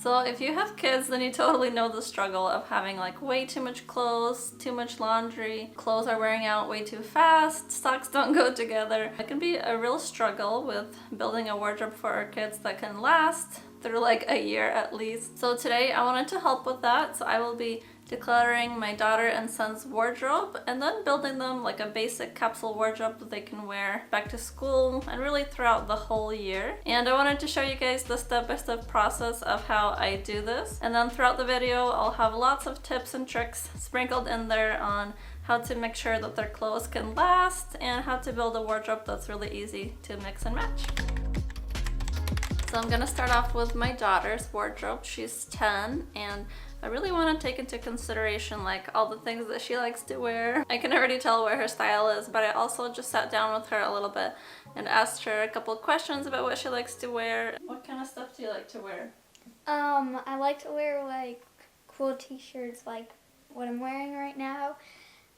So if you have kids, then you totally know the struggle of having like way too much clothes, too much laundry, clothes are wearing out way too fast, socks don't go together. It can be a real struggle with building a wardrobe for our kids that can last through like a year at least. So today I wanted to help with that. So I will be decluttering my daughter and son's wardrobe and then building them like a basic capsule wardrobe that they can wear back to school and really throughout the whole year. And I wanted to show you guys the step-by-step process of how I do this. And then throughout the video, I'll have lots of tips and tricks sprinkled in there on how to make sure that their clothes can last and how to build a wardrobe that's really easy to mix and match. So I'm gonna start off with my daughter's wardrobe. She's 10 and I really want to take into consideration like all the things that she likes to wear. I can already tell where her style is, but I also just sat down with her a little bit and asked her a couple of questions about what she likes to wear. What kind of stuff do you like to wear? I like to wear like cool t-shirts like what I'm wearing right now.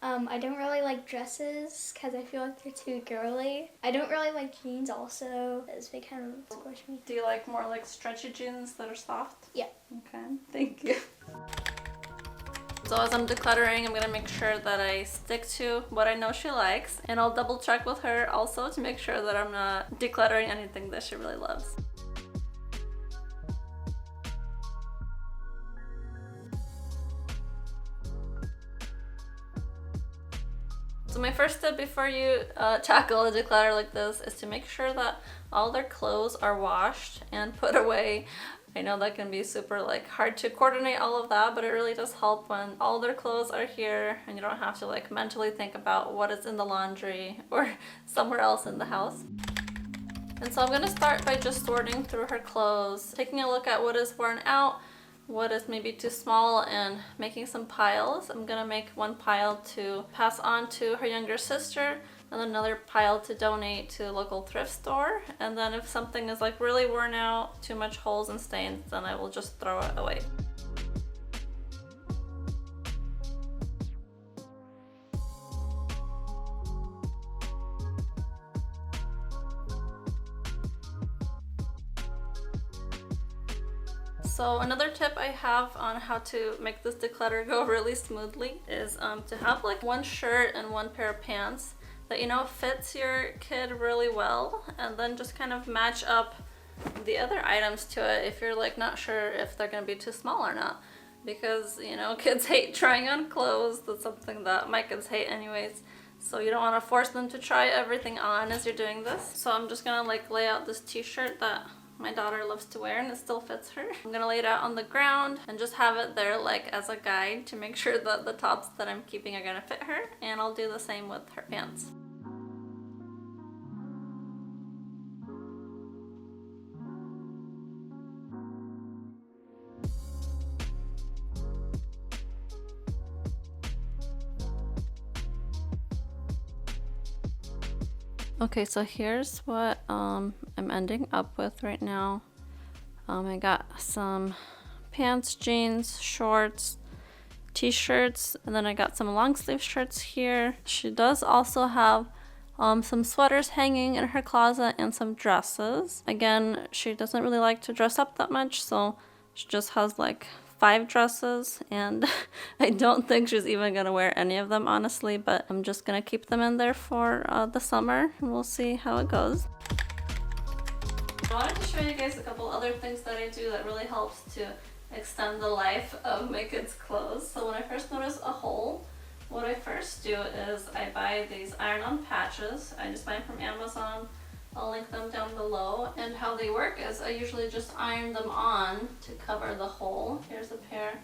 I don't really like dresses because I feel like they're too girly. I don't really like jeans also because they kind of squish me. Do you like more like stretchy jeans that are soft? Yeah. Okay, thank you. So as I'm decluttering, I'm gonna make sure that I stick to what I know she likes, and I'll double check with her also to make sure that I'm not decluttering anything that she really loves. So my first step before you tackle a declutter like this is to make sure that all their clothes are washed and put away. I know that can be super like hard to coordinate all of that, but it really does help when all their clothes are here and you don't have to like mentally think about what is in the laundry or somewhere else in the house. And so I'm gonna start by just sorting through her clothes, taking a look at what is worn out, what is maybe too small, and making some piles. I'm gonna make one pile to pass on to her younger sister and another pile to donate to a local thrift store. And then if something is like really worn out, too much holes and stains, then I will just throw it away. So another tip I have on how to make this declutter go really smoothly is to have like one shirt and one pair of pants that you know fits your kid really well, and then just kind of match up the other items to it if you're like not sure if they're gonna be too small or not, because you know kids hate trying on clothes. That's something that my kids hate anyways, so you don't want to force them to try everything on as you're doing this. So I'm just gonna like lay out this t-shirt that my daughter loves to wear and it still fits her. I'm gonna lay it out on the ground and just have it there like as a guide to make sure that the tops that I'm keeping are gonna fit her, and I'll do the same with her pants. Okay, so here's what I'm ending up with right now. I got some pants, jeans, shorts, t-shirts, and then I got some long sleeve shirts here. She does also have some sweaters hanging in her closet and some dresses. Again, she doesn't really like to dress up that much, so she just has like 5 dresses, and I don't think she's even gonna wear any of them honestly, but I'm just gonna keep them in there for the summer and we'll see how it goes. I wanted to show you guys a couple other things that I do that really helps to extend the life of my kids' clothes. So when I first notice a hole, what I first do is I buy these iron-on patches. I just buy them from Amazon. I'll link them down below, and how they work is I usually just iron them on to cover the hole. Here's a pair.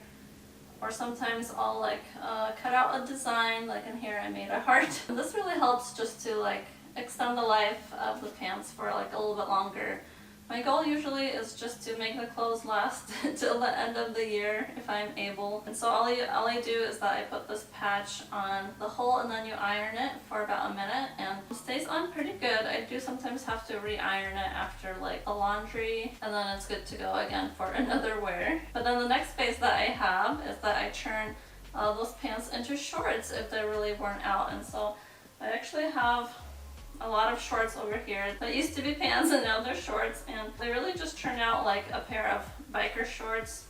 Or sometimes I'll like cut out a design, like in here I made a heart. And this really helps just to like extend the life of the pants for like a little bit longer. My goal usually is just to make the clothes last till the end of the year if I'm able. And so all I do is that I put this patch on the hole and then you iron it for about a minute, and it stays on pretty good. I do sometimes have to re-iron it after like the laundry, and then it's good to go again for another wear. But then the next phase that I have is that I turn those pants into shorts if they're really worn out. And so I actually have a lot of shorts over here that used to be pants and now they're shorts, and they really just turn out like a pair of biker shorts.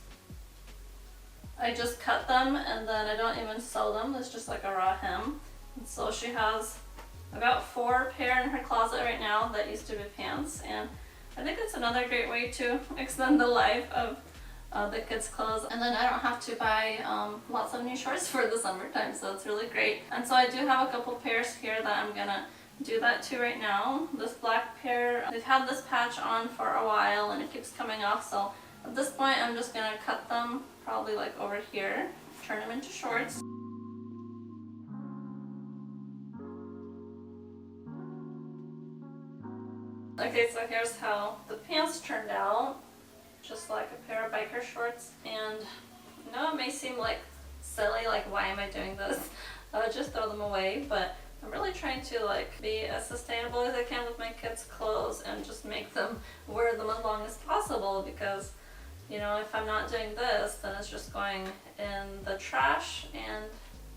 I just cut them and then I don't even sew them. It's just like a raw hem. And so she has about 4 pair in her closet right now that used to be pants, and I think it's another great way to extend the life of the kids' clothes. And then I don't have to buy lots of new shorts for the summertime, so it's really great. And so I do have a couple pairs here that I'm gonna do that to right now. This black pair, they've had this patch on for a while and it keeps coming off, so at this point I'm just gonna cut them probably like over here, turn them into shorts. Okay, so here's how the pants turned out. Just like a pair of biker shorts. And I know it may seem like silly, like why am I doing this? Just throw them away, but I'm really trying to like be as sustainable as I can with my kids' clothes and just make them wear them as long as possible, because you know, if I'm not doing this, then it's just going in the trash and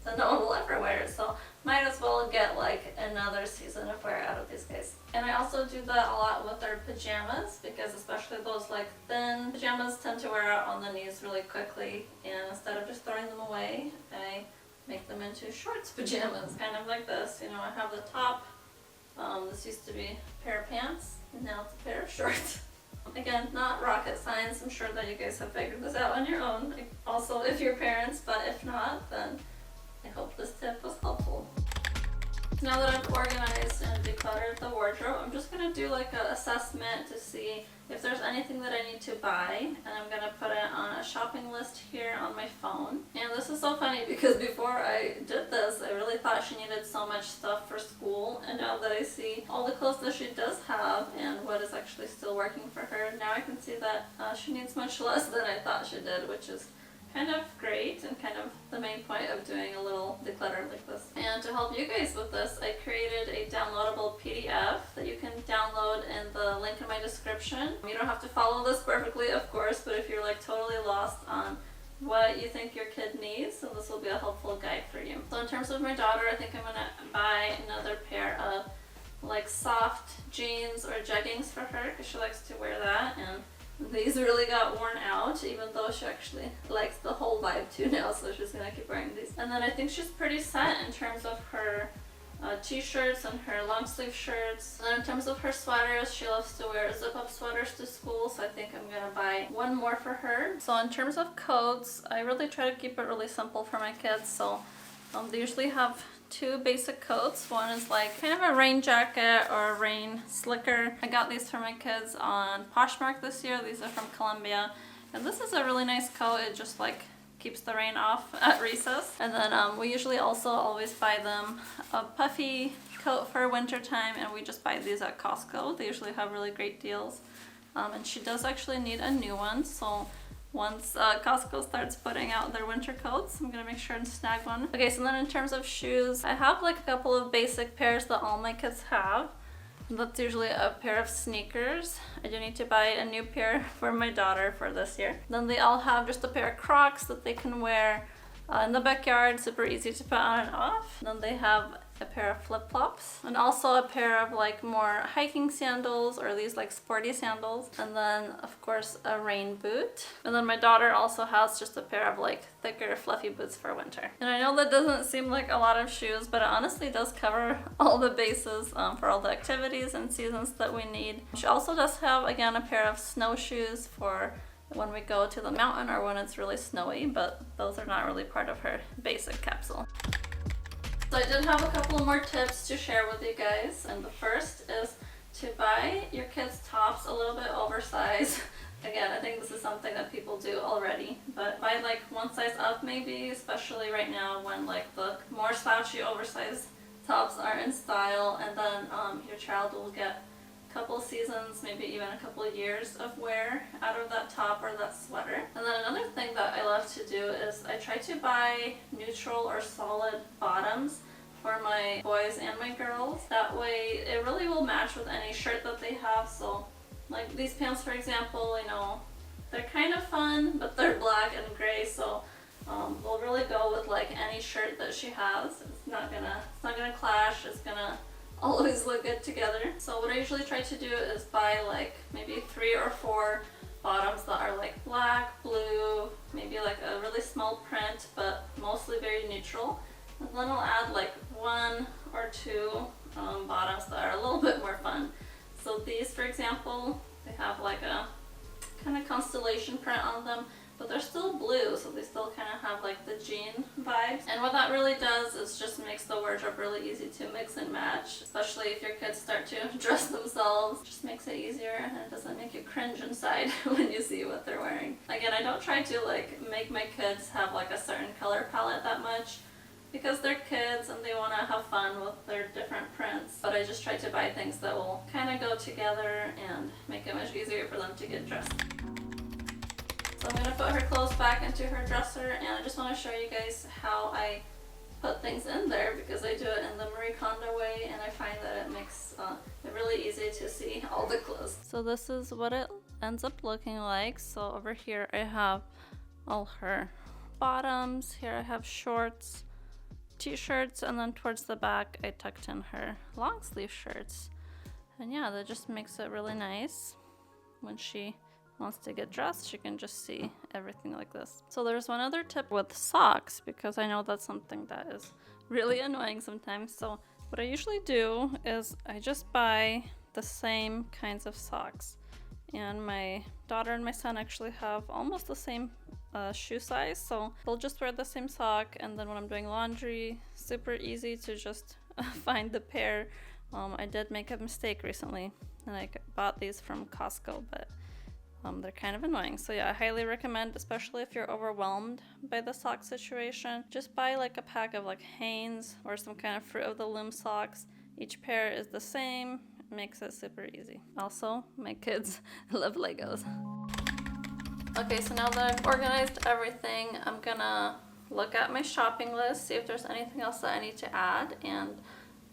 then no one will ever wear it. So might as well get like another season of wear out of these guys. And I also do that a lot with their pajamas, because especially those like thin pajamas tend to wear out on the knees really quickly, and instead of just throwing them away, I make them into shorts pajamas, kind of like this. You know, I have the top, this used to be a pair of pants, and now it's a pair of shorts. Again, not rocket science. I'm sure that you guys have figured this out on your own, also if you're parents, but if not, then I hope this tip was helpful. Now that I've organized and decluttered the wardrobe, I'm just going to do like an assessment to see if there's anything that I need to buy, and I'm going to put it on a shopping list here on my phone. And this is so funny because before I did this, I really thought she needed so much stuff for school, and now that I see all the clothes that she does have and what is actually still working for her, now I can see that she needs much less than I thought she did, which is kind of great and kind of the main point of doing a little declutter like this. And to help you guys with this, I created a downloadable PDF that you can download in the link in my description. You don't have to follow this perfectly, of course, but if you're like totally lost on what you think your kid needs, then this will be a helpful guide for you. So in terms of my daughter, I think I'm gonna buy another pair of like soft jeans or jeggings for her, because she likes to wear that, and these really got worn out, even though she actually likes the whole vibe too now, so she's gonna keep wearing these. And then I think she's pretty set in terms of her t-shirts and her long sleeve shirts. And then in terms of her sweaters, she loves to wear zip-up sweaters to school, so I think I'm gonna buy one more for her. So in terms of coats, I really try to keep it really simple for my kids, so they usually have 2 basic coats. One is like kind of a rain jacket or a rain slicker. I got these for my kids on Poshmark this year. These are from Colombia. And this is a really nice coat. It just like keeps the rain off at recess. And then we usually also always buy them a puffy coat for winter time, and we just buy these at Costco. They usually have really great deals. And she does actually need a new one, so once Costco starts putting out their winter coats, I'm gonna make sure and snag one. Okay, so then in terms of shoes, I have like a couple of basic pairs that all my kids have. That's usually a pair of sneakers. I do need to buy a new pair for my daughter for this year. Then they all have just a pair of Crocs that they can wear in the backyard, super easy to put on and off. Then they have a pair of flip-flops, and also a pair of like more hiking sandals, or these like sporty sandals, and then of course a rain boot. And then my daughter also has just a pair of like thicker fluffy boots for winter. And I know that doesn't seem like a lot of shoes, but it honestly does cover all the bases for all the activities and seasons that we need. She also does have, again, a pair of snowshoes for when we go to the mountain or when it's really snowy, but those are not really part of her basic capsule. So I did have a couple more tips to share with you guys, and the first is to buy your kids' tops a little bit oversized. Again, I think this is something that people do already, but buy like one size up maybe, especially right now when like the more slouchy oversized tops are in style, and then your child will get a couple seasons, maybe even a couple of years of wear out of that top or that sweater. And then another thing that I love to do is I try to buy neutral or solid bottoms for my boys and my girls. That way it really will match with any shirt that they have. So like these pants, for example, you know, they're kind of fun, but they're black and gray, so they'll really go with like any shirt that she has. It's not gonna clash. It's gonna always look good together. So what I usually try to do is buy like maybe 3 or 4 bottoms that are like black, blue, maybe like a really small print, but mostly very neutral. And then I'll add like one or two bottoms that are a little bit more fun. So these, for example, they have like a kind of constellation print on them, but they're still blue, so they still kind of have like the jean vibes. And what that really does is just makes the wardrobe really easy to mix and match, especially if your kids start to dress themselves. Just makes it easier, and it doesn't make you cringe inside when you see what they're wearing. Again, I don't try to like make my kids have like a certain color palette that much, because they're kids and they want to have fun with their different prints. But I just try to buy things that will kind of go together and make it much easier for them to get dressed. So I'm going to put her clothes back into her dresser, and I just want to show you guys how I put things in there, because I do it in the Marie Kondo way, and I find that it makes it really easy to see all the clothes. So this is what it ends up looking like. So over here I have all her bottoms, here I have shorts, t-shirts, and then towards the back I tucked in her long sleeve shirts. And yeah, that just makes it really nice. When she wants to get dressed, she can just see everything like this. So there's one other tip with socks, because I know that's something that is really annoying sometimes. So what I usually do is I just buy the same kinds of socks. And my daughter and my son actually have almost the same shoe size, so they'll just wear the same sock, and then when I'm doing laundry, super easy to just find the pair. I did make a mistake recently, and I bought these from Costco, but they're kind of annoying. So yeah, I highly recommend, especially if you're overwhelmed by the sock situation, just buy like a pack of like Hanes or some kind of Fruit of the Loom socks. Each pair is the same. It makes it super easy. Also, my kids love Legos. Okay, so now that I've organized everything, I'm gonna look at my shopping list, see if there's anything else that I need to add, and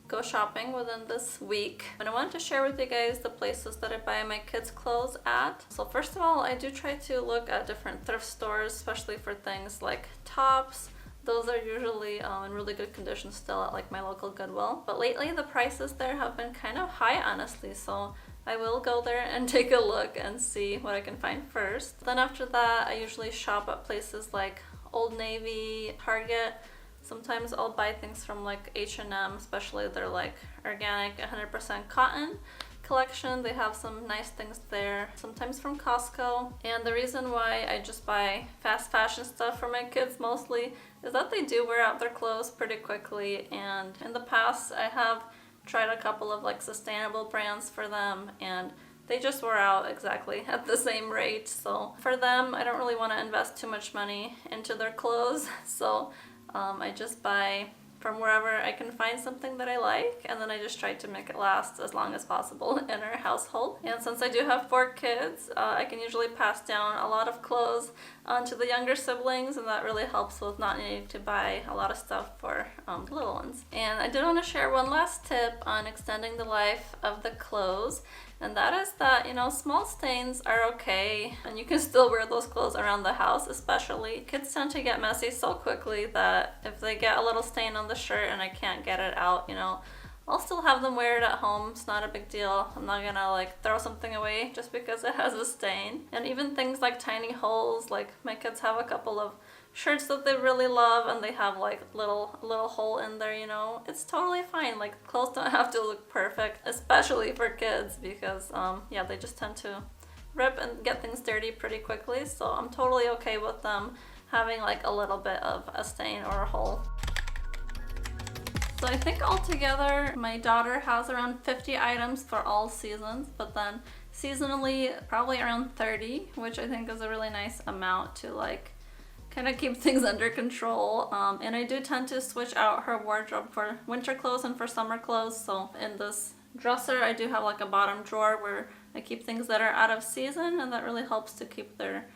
go shopping within this week. And I wanted to share with you guys the places that I buy my kids' clothes at. So first of all, I do try to look at different thrift stores, especially for things like tops. Those are usually in really good condition still at like my local Goodwill. But lately the prices there have been kind of high, honestly, so I will go there and take a look and see what I can find first. Then after that, I usually shop at places like Old Navy, Target. Sometimes I'll buy things from like H&M, especially their like organic 100% cotton collection. They have some nice things there. Sometimes from Costco. And the reason why I just buy fast fashion stuff for my kids mostly is that they do wear out their clothes pretty quickly. And in the past, I have tried a couple of like sustainable brands for them, and they just wore out exactly at the same rate. So for them, I don't really want to invest too much money into their clothes. So I just buy from wherever I can find something that I like, and then I just try to make it last as long as possible in our household. And since I do have 4 kids, I can usually pass down a lot of clothes onto the younger siblings, and that really helps with not needing to buy a lot of stuff for the little ones. And I did want to share one last tip on extending the life of the clothes. And that is that, you know, small stains are okay, and you can still wear those clothes around the house. Especially kids tend to get messy so quickly that if they get a little stain on the shirt and I can't get it out, you know, I'll still have them wear it at home. It's not a big deal. I'm not gonna like throw something away just because it has a stain. And even things like tiny holes, like my kids have a couple of shirts that they really love and they have like little hole in there, you know, it's totally fine. Like clothes don't have to look perfect, especially for kids, because yeah, they just tend to rip and get things dirty pretty quickly. So I'm totally okay with them having like a little bit of a stain or a hole. So I think altogether my daughter has around 50 items for all seasons, but then seasonally probably around 30, which I think is a really nice amount to like kind of keep things under control. And I do tend to switch out her wardrobe for winter clothes and for summer clothes. So in this dresser I do have like a bottom drawer where I keep things that are out of season, and that really helps to keep their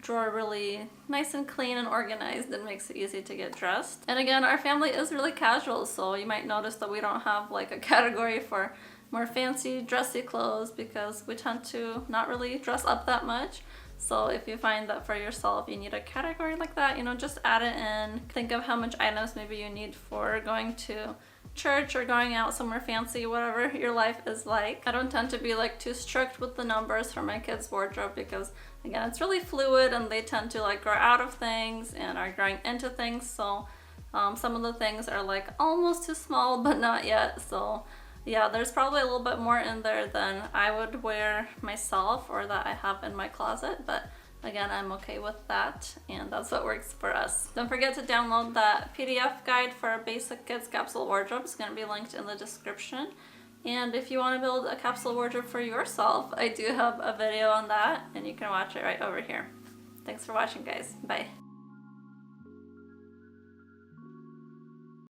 drawer really nice and clean and organized, and makes it easy to get dressed. And again, our family is really casual, so you might notice that we don't have like a category for more fancy dressy clothes, because we tend to not really dress up that much. So if you find that for yourself you need a category like that, you know, just add it in. Think of how much items maybe you need for going to church or going out somewhere fancy, whatever your life is like. I don't tend to be like too strict with the numbers for my kids' wardrobe because again, it's really fluid and they tend to like grow out of things and are growing into things. So some of the things are like almost too small, but not yet. So yeah, there's probably a little bit more in there than I would wear myself or that I have in my closet, but again, I'm okay with that, and that's what works for us. Don't forget to download that PDF guide for a basic kids capsule wardrobe. It's going to be linked in the description. And if you want to build a capsule wardrobe for yourself, I do have a video on that, and you can watch it right over here. Thanks for watching, guys. Bye.